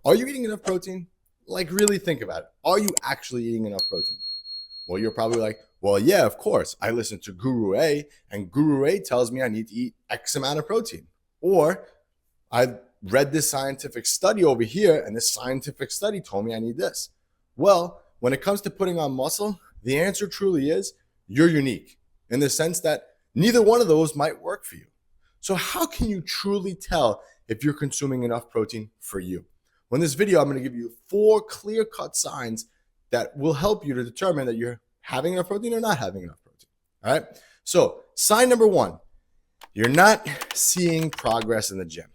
Are you eating enough protein? Like, really think about it. Are you actually eating enough protein? Well, you're probably like, well, yeah, of course. I listen to Guru A, and Guru A tells me I need to eat X amount of protein. Or I read this scientific study over here, and this scientific study told me I need this. Well, when it comes to putting on muscle, the answer truly is you're unique in the sense that neither one of those might work for you. So how can you truly tell if you're consuming enough protein for you? Well, in this video, I'm going to give you 4 clear-cut signs that will help you to determine that you're having enough protein or not having enough protein. All right. So sign number 1, you're not seeing progress in the gym.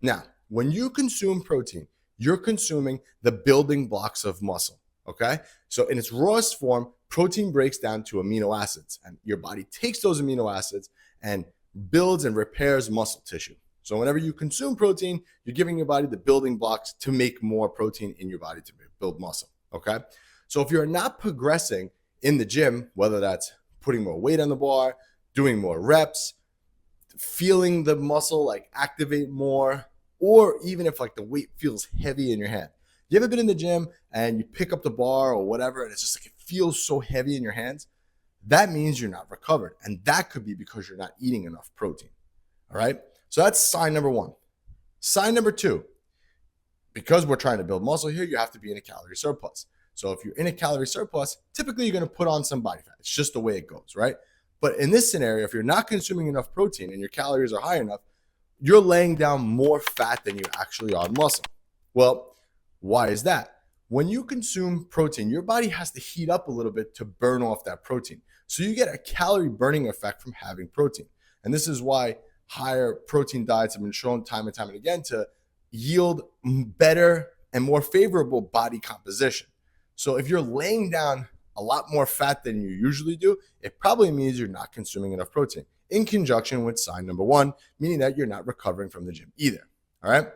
Now, when you consume protein, you're consuming the building blocks of muscle. Okay. So in its rawest form, protein breaks down to amino acids, and your body takes those amino acids and builds and repairs muscle tissue. So whenever you consume protein, you're giving your body the building blocks to make more protein in your body to build muscle. Okay. So if you're not progressing in the gym, whether that's putting more weight on the bar, doing more reps, feeling the muscle like activate more, or even if like the weight feels heavy in your hand. You ever been in the gym and you pick up the bar or whatever, and it's just like it feels so heavy in your hands? That means you're not recovered. And that could be because you're not eating enough protein. All right. So that's sign number 1. Sign number 2, because we're trying to build muscle here, you have to be in a calorie surplus. So if you're in a calorie surplus, typically you're going to put on some body fat. It's just the way it goes, right? But in this scenario, if you're not consuming enough protein and your calories are high enough, you're laying down more fat than you actually are muscle. Well, why is that? When you consume protein, your body has to heat up a little bit to burn off that protein. So you get a calorie burning effect from having protein. And this is why higher protein diets have been shown time and time and again to yield better and more favorable body composition. So if you're laying down a lot more fat than you usually do, it probably means you're not consuming enough protein, in conjunction with sign number 1, meaning that you're not recovering from the gym either. All right.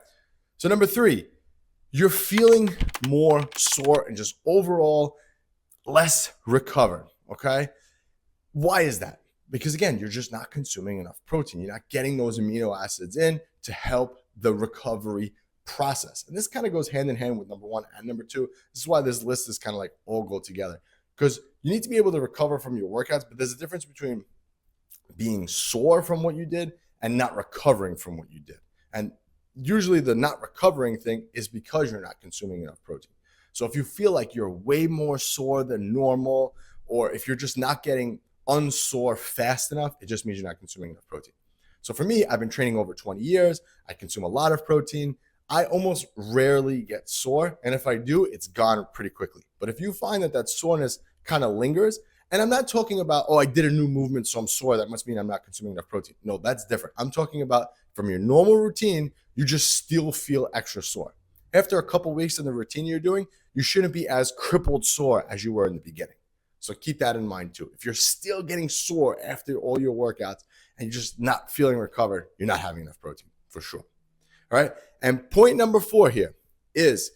So number 3, you're feeling more sore and just overall less recovered. Okay. Why is that? Because again, you're just not consuming enough protein. You're not getting those amino acids in to help the recovery process. And this kind of goes hand in hand with number 1 and number 2. This is why this list is kind of like all go together, because you need to be able to recover from your workouts, but there's a difference between being sore from what you did and not recovering from what you did. And usually the not recovering thing is because you're not consuming enough protein. So if you feel like you're way more sore than normal, or if you're just not getting unsore fast enough, it just means you're not consuming enough protein. So for me, I've been training over 20 years. I consume a lot of protein. I almost rarely get sore. And if I do, it's gone pretty quickly. But if you find that that soreness kind of lingers, and I'm not talking about, oh, I did a new movement, so I'm sore, that must mean I'm not consuming enough protein. No, that's different. I'm talking about from your normal routine, you just still feel extra sore. After a couple weeks in the routine you're doing, you shouldn't be as crippled sore as you were in the beginning. So keep that in mind too. If you're still getting sore after all your workouts and you're just not feeling recovered, you're not having enough protein for sure. All right. And point number 4 here is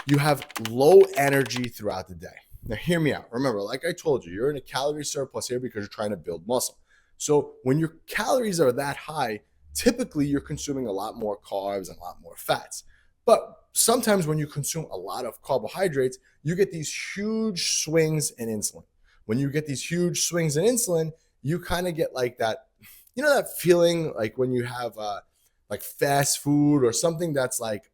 you have low energy throughout the day. Now hear me out. Remember, like I told you, you're in a calorie surplus here because you're trying to build muscle. So when your calories are that high, typically you're consuming a lot more carbs and a lot more fats. But sometimes when you consume a lot of carbohydrates, you get these huge swings in insulin. When you get these huge swings in insulin, you kind of get like that, you know, that feeling like when you have like fast food or something that's like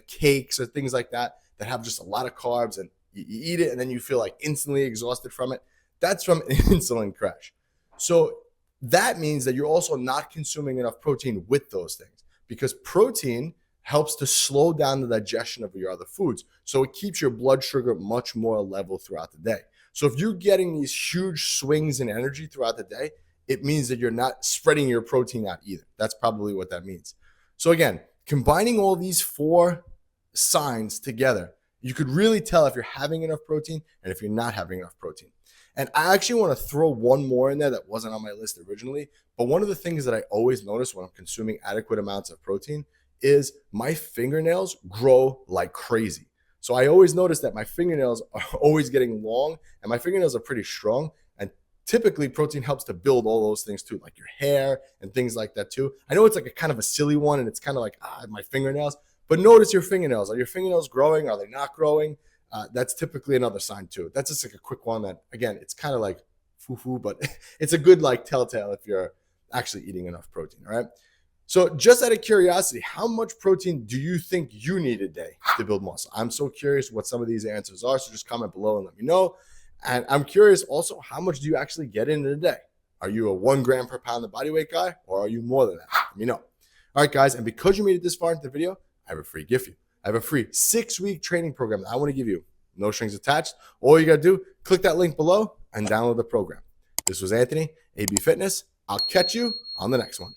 cakes or things like that have just a lot of carbs, and you eat it and then you feel like instantly exhausted from it. That's from an insulin crash. So that means that you're also not consuming enough protein with those things, because protein helps to slow down the digestion of your other foods. So it keeps your blood sugar much more level throughout the day. So if you're getting these huge swings in energy throughout the day, it means that you're not spreading your protein out either. That's probably what that means. So again, combining all these 4 signs together, you could really tell if you're having enough protein and if you're not having enough protein. And I actually want to throw one more in there that wasn't on my list originally. But one of the things that I always notice when I'm consuming adequate amounts of protein is my fingernails grow like crazy. So I always notice that my fingernails are always getting long, and my fingernails are pretty strong. And typically protein helps to build all those things too, like your hair and things like that too. I know it's like a kind of a silly one, and it's kind of like, my fingernails, But notice your fingernails. Are your fingernails growing? Are they not growing? That's typically another sign too. That's just like a quick one that, again, it's kind of like foo-foo, but it's a good like telltale if you're actually eating enough protein, all right? So just out of curiosity, how much protein do you think you need a day to build muscle? I'm so curious what some of these answers are, so just comment below and let me know. And I'm curious also, how much do you actually get in a day? Are you a 1 gram per pound of body weight guy, or are you more than that? Let me know. All right, guys, and because you made it this far into the video, I have a free gift for you. I have a free 6-week training program that I want to give you. No strings attached. All you got to do, click that link below and download the program. This was Anthony, AB Fitness. I'll catch you on the next one.